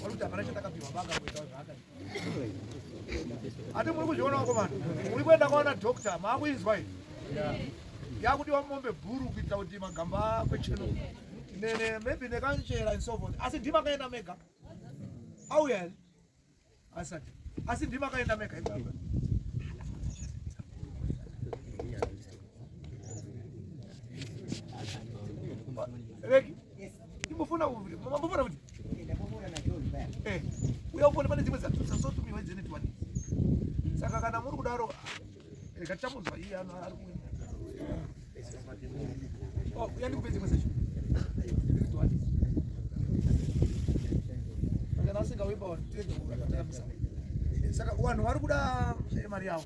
Waluta kana chotaka piwa banga kuita zvaka. Ati muri kuzviona wakomana. Muri kuenda kwaona doctor makuizwa iyi. Yakuti wamombe bhuru kuita kuti magamba akwe cheno. Nene maybe nekanchera and so forth. Asi ndima kaenda mega. Auya here. Asati. Asi ndima kaenda mega ipapo. Reki. Imbofuna uvile. Mbofuna kuti. Ndapofuna na John baya. Uyafuna pane dzimwe dzatumiwa dzineti wani. Saka kana muri kudaro rekachamunzwa iye ari kuenda. Oh, uyandi kupedza imwe zacho. Kana asingawipa watende ukatambisa. Saka vanhu vari kuda mari yavo.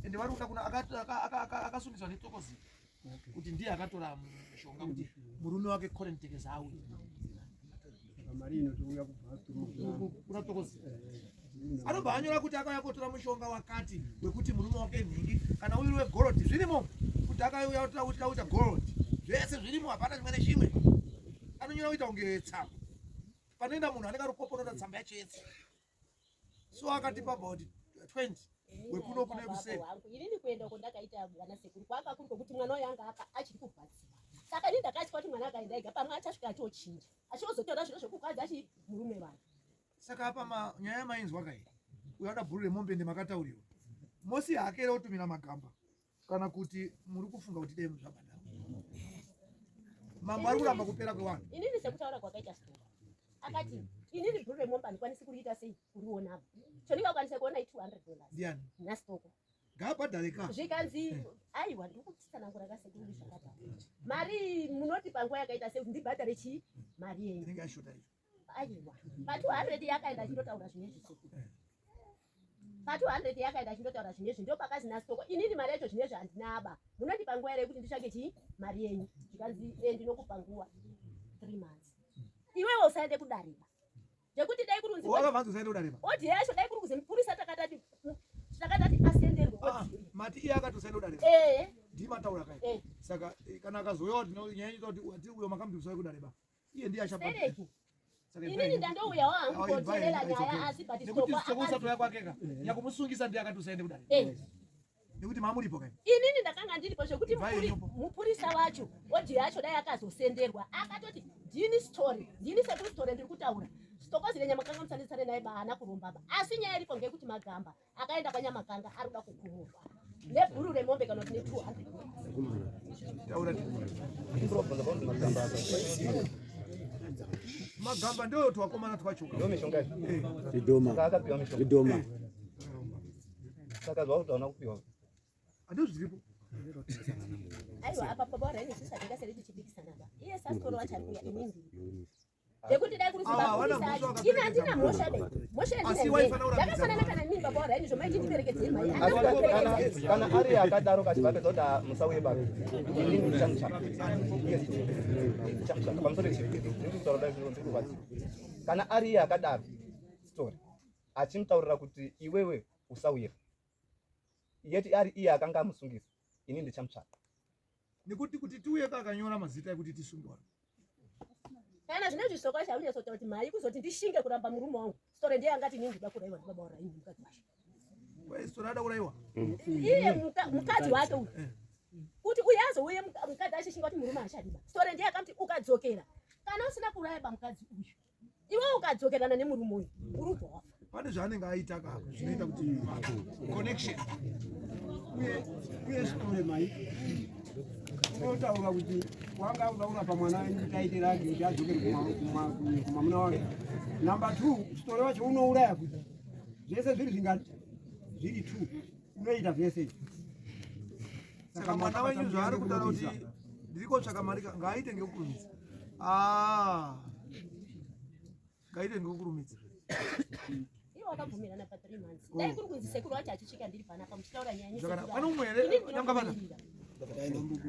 Ende vari kuda kuna akasundiswa netokozi. Kuti ndiye akatora mushonga kuti murume wake Korentekeza awe. Marino tuya kubhaturu. Kuna tokozi. Anobva anyora kuti akauya kotora mushonga wakati wekuti murume wake nhingi kana uyu wegold zvirimo kuti akauya kuita gold. Zvese zvirimo hapana chimwe nechimwe. Anonyora kuita kunge tsamba. Panoenda munhu anenge arupoponora tsamba yacho yese. So akatipa about 20 wekuno kune kuseni. Inini kuenda uko ndakaita bwana sekuru kwaka kuri kuti mwana wanga achiri kubvatsira. Saka ndini ndakati kuti mwana akaenda ega pamwe achasvika atochinja. Achizotora zviro zvokukadza achi murume wake. Saka apa nyaya mainzwa kai. Uyada bhuru remombe ndemakatauriwa. Mosi hake rotumira magamba. Kana kuti muri kufunga kuti dai muzvabada. Mambo ari kuramba kupera kwevanhu. Inini sekutaura kwakaita story. Akati inini bhuru remombe andikwanisi kuita sei kuriona. Chonika kwanisa kuona $200. Ndiani? Nastoko. Ngabhadharika. Zvikanzi aiwa ndikutsanangura kasekuru zvakata. Mari munoti panguva yakaita sei ndibhadhare chi mari yenyu. Inenge yashota izvo. Aiwa. Pa 200 yakaenda chindotaura zvinezvi sekuru. Pa 200 yakaenda chindotaura zvinezvi ndo pakazi Nastoko. Inini mari yacho zvinezvi handinaba. Munoti panguva ere kuti nditsvake chi mari yenyu. Zvikanzi ndinokupa nguva 3 months. Iwewe usaende kudarika. Ngekuti dai kurunzi wakavanza usaende kudarika. Odi yacho dai kuri kuzimupurisa takatati asenderwe. Mati iye akati usaende kudarika. Ndimataura kai. Saka kana akazoya nyanya kuti wati uyo makambi usaende kudarika. Iye ndiye achapa. Inini ndandouya wangu kotelela nyaya asi but Nekuti sokusa toya kwakeka. Yakumusungisa ndiye akati usaende kudarika. Nekuti mamuripo kai. Inini ndakanga ndiripo zvekuti mupurisa wacho odi yacho dai akazosenderwa akatoti ndini story ndini sekuru story ndiri kutaura stokozire nyamakanga musandisane naye bana kurumba asi nyaya iripo ngekuti magamba akaenda kwanyamakanga ari kuda kukumurwa nebhuru remombe kana kuti ne200 taura magamba ndio twakomana twachuka ndio mishonga Dodoma. Saka piwa mishonga Dodoma. Saka zwa utaona kupiwa ndio zilipo. Aiwa apa bora ini sisa tinga seri tichipikisana ba iye saskoro wacha alikuya inindi ngekuti dai kuri zimbabwe ina andina mosha be mosha ndine yakafanana kana nini bora ini zvomaiti ndiberekedzeri mai kana ari akadaro kati vapedza kuti musauye baba inini chamcha chamcha pamusoro chipiri ndikutaura dai zviro ndikubatsira kana ari akadaro story achimutaurira kuti iwewe usauye yeti ari iye akanga amusungisa inini ndichamtsvaka nekuti kuti tiuye kakanyora mazita ekuti tisungwa kana zvinezvi soko chaunyasotaura kuti mai kuzoti ndishinge kuramba murume wangu story ndiye angati nini ndida kuraiwa ndibaba waraini mukadzi wacho wewe story ada kuraiwa iye mukadzi wake uyu kuti uyazouye mukadzi achishinga kuti murume achadiba story ndiye akamti ukadzokera kana usina kuraiba mukadzi uyu iwe ukadzokerana nemurume uyu uri kufa pane zvaanenge aita kaka zvinoita kuti connection Uye story mai. Otaura kuti wanga unaona pamwana ndaite rage ndadzokere kumamuna wake. Number 2 story wacho unouraya kuti zvese zviri zvingati zviri 2 unoita zvese. Saka mwana wenyu zvaari kutaura kuti ndiriko tsvaka mari ngaaite ngekukurumidza. Ngaaite ngekukurumidza. wakabvumirana pa 3 months. Dai kuri kunzi sekuru wacho achisvika ndiri pana pa muchitaura nyaya nyingi. Pane umwe ere nyangavana. Ndakaenda mbuku.